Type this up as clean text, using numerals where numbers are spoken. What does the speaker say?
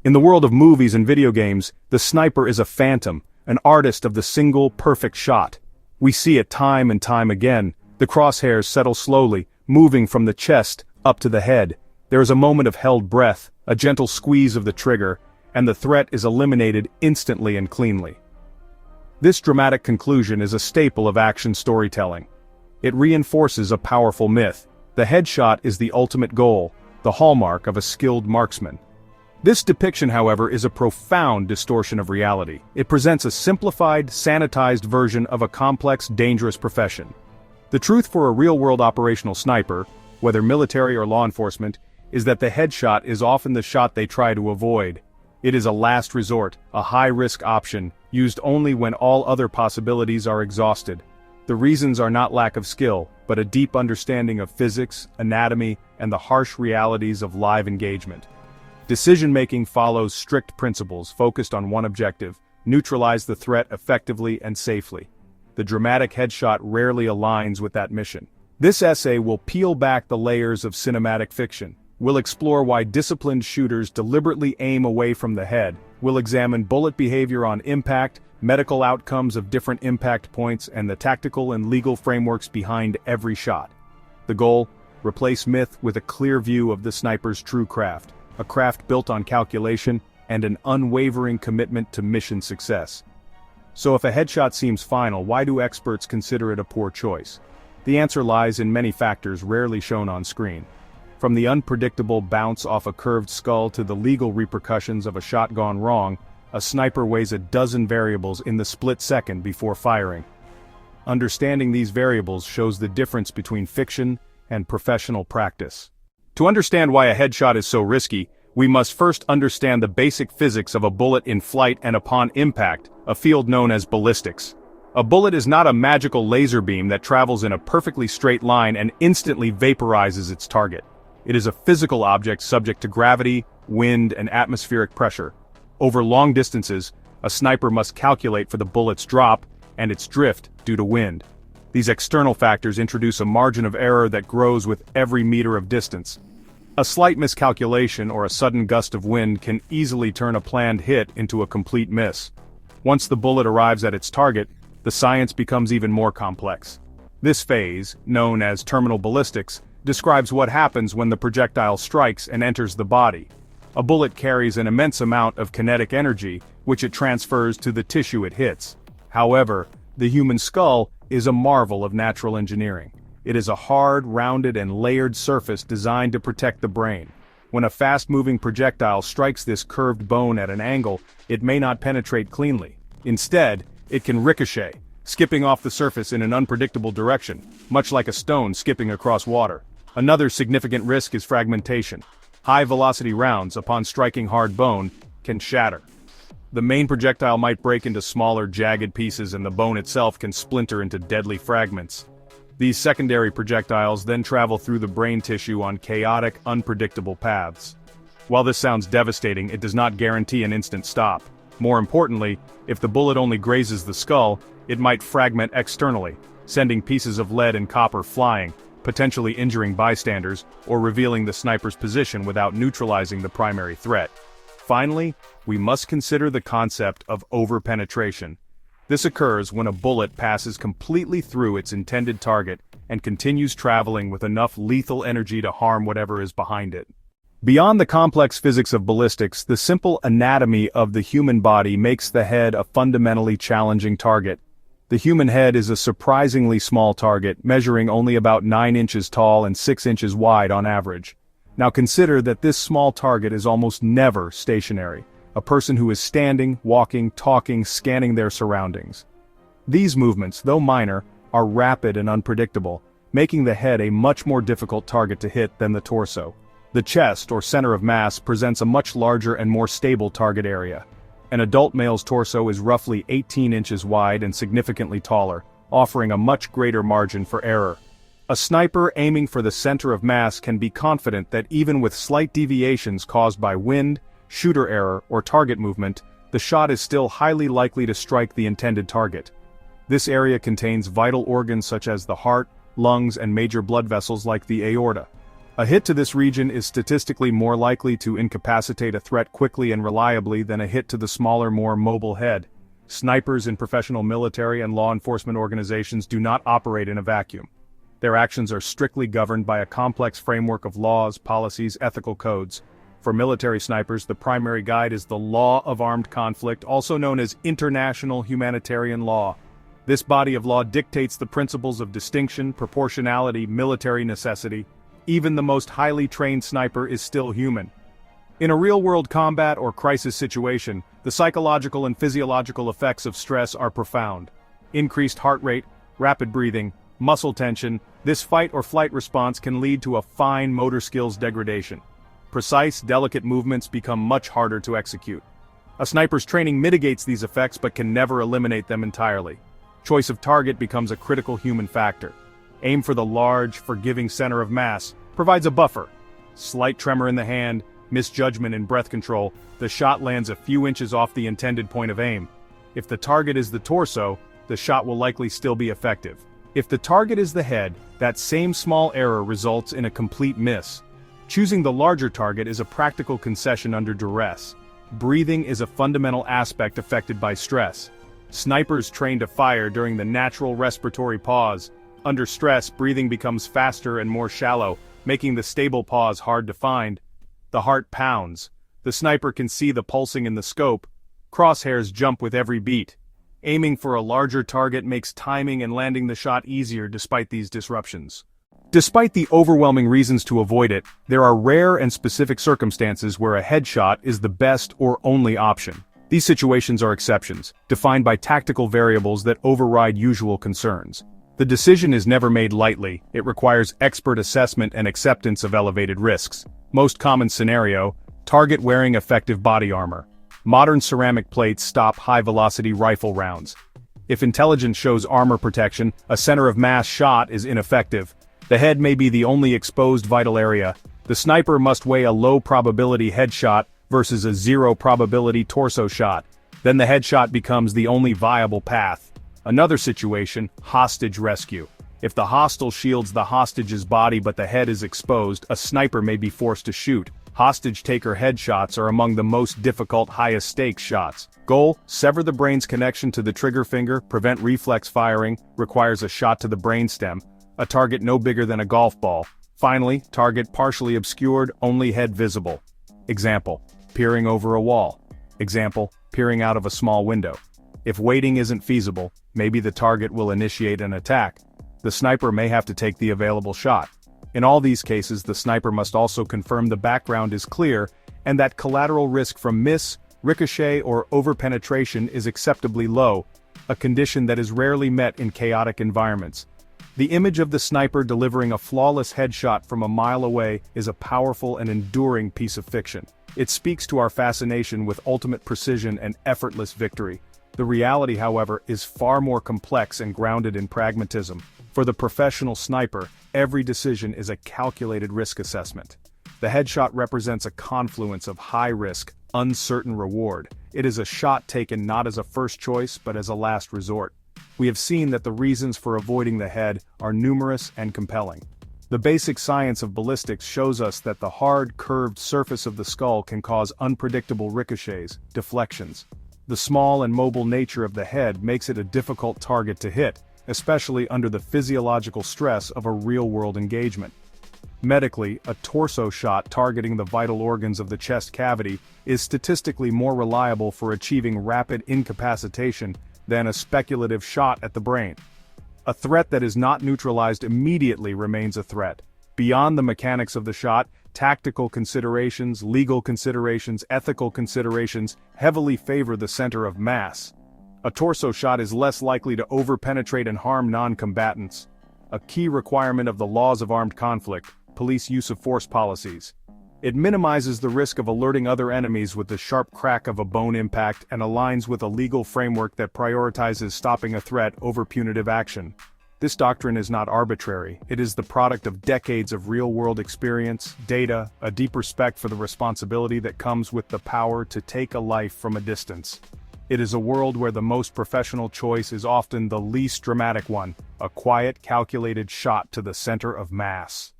In the world of movies and video games, the sniper is a phantom, an artist of the single perfect shot. We see it time and time again. The crosshairs settle slowly, moving from the chest up to the head. There is a moment of held breath, a gentle squeeze of the trigger, and the threat is eliminated instantly and cleanly. This dramatic conclusion is a staple of action storytelling. It reinforces a powerful myth. The headshot is the ultimate goal, the hallmark of a skilled marksman. This depiction, however, is a profound distortion of reality. It presents a simplified, sanitized version of a complex, dangerous profession. The truth for a real-world operational sniper, whether military or law enforcement, is that the headshot is often the shot they try to avoid. It is a last resort, a high-risk option, used only when all other possibilities are exhausted. The reasons are not lack of skill, but a deep understanding of physics, anatomy, and the harsh realities of live engagement. Decision-making follows strict principles focused on one objective: neutralize the threat effectively and safely. The dramatic headshot rarely aligns with that mission. This essay will peel back the layers of cinematic fiction. We'll explore why disciplined shooters deliberately aim away from the head. We'll examine bullet behavior on impact, medical outcomes of different impact points, and the tactical and legal frameworks behind every shot. The goal: replace myth with a clear view of the sniper's true craft, a craft built on calculation and an unwavering commitment to mission success. So if a headshot seems final, why do experts consider it a poor choice? The answer lies in many factors rarely shown on screen. From the unpredictable bounce off a curved skull to the legal repercussions of a shot gone wrong, a sniper weighs a dozen variables in the split second before firing. Understanding these variables shows the difference between fiction and professional practice. To understand why a headshot is so risky, we must first understand the basic physics of a bullet in flight and upon impact, a field known as ballistics. A bullet is not a magical laser beam that travels in a perfectly straight line and instantly vaporizes its target. It is a physical object subject to gravity, wind, and atmospheric pressure. Over long distances, a sniper must calculate for the bullet's drop and its drift due to wind. These external factors introduce a margin of error that grows with every meter of distance. A slight miscalculation or a sudden gust of wind can easily turn a planned hit into a complete miss. Once the bullet arrives at its target, the science becomes even more complex. This phase, known as terminal ballistics, describes what happens when the projectile strikes and enters the body. A bullet carries an immense amount of kinetic energy, which it transfers to the tissue it hits. However, the human skull is a marvel of natural engineering. It is a hard, rounded, and layered surface designed to protect the brain. When a fast-moving projectile strikes this curved bone at an angle, it may not penetrate cleanly. Instead, it can ricochet, skipping off the surface in an unpredictable direction, much like a stone skipping across water. Another significant risk is fragmentation. High-velocity rounds, upon striking hard bone, can shatter. The main projectile might break into smaller, jagged pieces, and the bone itself can splinter into deadly fragments. These secondary projectiles then travel through the brain tissue on chaotic, unpredictable paths. While this sounds devastating, it does not guarantee an instant stop. More importantly, if the bullet only grazes the skull, it might fragment externally, sending pieces of lead and copper flying, potentially injuring bystanders or revealing the sniper's position without neutralizing the primary threat. Finally, we must consider the concept of overpenetration. This occurs when a bullet passes completely through its intended target and continues traveling with enough lethal energy to harm whatever is behind it. Beyond the complex physics of ballistics, the simple anatomy of the human body makes the head a fundamentally challenging target. The human head is a surprisingly small target, measuring only about 9 inches tall and 6 inches wide on average. Now consider that this small target is almost never stationary. A person who is standing, walking, talking, scanning their surroundings. These movements, though minor, are rapid and unpredictable, making the head a much more difficult target to hit than the torso. The chest, or center of mass, presents a much larger and more stable target area. An adult male's torso is roughly 18 inches wide and significantly taller, offering a much greater margin for error. A sniper aiming for the center of mass can be confident that even with slight deviations caused by wind, shooter error, or target movement, the shot is still highly likely to strike the intended target. This area contains vital organs such as the heart, lungs, and major blood vessels like the aorta. A hit to this region is statistically more likely to incapacitate a threat quickly and reliably than a hit to the smaller, more mobile head. Snipers in professional military and law enforcement organizations do not operate in a vacuum. Their actions are strictly governed by a complex framework of laws, policies, ethical codes. For military snipers, the primary guide is the Law of Armed Conflict, also known as international humanitarian law. This body of law dictates the principles of distinction, proportionality, military necessity. Even the most highly trained sniper is still human. In a real-world combat or crisis situation, the psychological and physiological effects of stress are profound. Increased heart rate, rapid breathing, muscle tension, this fight or flight response can lead to a fine motor skills degradation. Precise, delicate movements become much harder to execute. A sniper's training mitigates these effects but can never eliminate them entirely. Choice of target becomes a critical human factor. Aim for the large, forgiving center of mass, provides a buffer. Slight tremor in the hand, misjudgment in breath control, the shot lands a few inches off the intended point of aim. If the target is the torso, the shot will likely still be effective. If the target is the head, that same small error results in a complete miss. Choosing the larger target is a practical concession under duress. Breathing is a fundamental aspect affected by stress. Snipers train to fire during the natural respiratory pause. Under stress, breathing becomes faster and more shallow, making the stable pause hard to find. The heart pounds. The sniper can see the pulsing in the scope. Crosshairs jump with every beat. Aiming for a larger target makes timing and landing the shot easier despite these disruptions. Despite the overwhelming reasons to avoid it, there are rare and specific circumstances where a headshot is the best or only option. These situations are exceptions, defined by tactical variables that override usual concerns. The decision is never made lightly, it requires expert assessment and acceptance of elevated risks. Most common scenario, target wearing effective body armor. Modern ceramic plates stop high-velocity rifle rounds. If intelligence shows armor protection, a center of mass shot is ineffective. The head may be the only exposed vital area. The sniper must weigh a low-probability headshot versus a zero-probability torso shot. Then the headshot becomes the only viable path. Another situation, hostage rescue. If the hostile shields the hostage's body but the head is exposed, a sniper may be forced to shoot. Hostage-taker headshots are among the most difficult, highest-stakes shots. Goal: sever the brain's connection to the trigger finger, prevent reflex firing, requires a shot to the brainstem. A target no bigger than a golf ball. Finally, target partially obscured, only head visible. Example: peering over a wall. Example: peering out of a small window. If waiting isn't feasible, maybe the target will initiate an attack. The sniper may have to take the available shot. In all these cases, the sniper must also confirm the background is clear and that collateral risk from miss, ricochet, or overpenetration is acceptably low, a condition that is rarely met in chaotic environments. The image of the sniper delivering a flawless headshot from a mile away is a powerful and enduring piece of fiction. It speaks to our fascination with ultimate precision and effortless victory. The reality, however, is far more complex and grounded in pragmatism. For the professional sniper, every decision is a calculated risk assessment. The headshot represents a confluence of high-risk, uncertain reward. It is a shot taken not as a first choice but as a last resort. We have seen that the reasons for avoiding the head are numerous and compelling. The basic science of ballistics shows us that the hard, curved surface of the skull can cause unpredictable ricochets, deflections. The small and mobile nature of the head makes it a difficult target to hit, especially under the physiological stress of a real-world engagement. Medically, a torso shot targeting the vital organs of the chest cavity is statistically more reliable for achieving rapid incapacitation than a speculative shot at the brain. A threat that is not neutralized immediately remains a threat. Beyond the mechanics of the shot, tactical considerations, legal considerations, ethical considerations heavily favor the center of mass. A torso shot is less likely to overpenetrate and harm non-combatants. A key requirement of the laws of armed conflict, police use of force policies. It minimizes the risk of alerting other enemies with the sharp crack of a bone impact and aligns with a legal framework that prioritizes stopping a threat over punitive action. This doctrine is not arbitrary, it is the product of decades of real-world experience, data, a deep respect for the responsibility that comes with the power to take a life from a distance. It is a world where the most professional choice is often the least dramatic one, a quiet, calculated shot to the center of mass.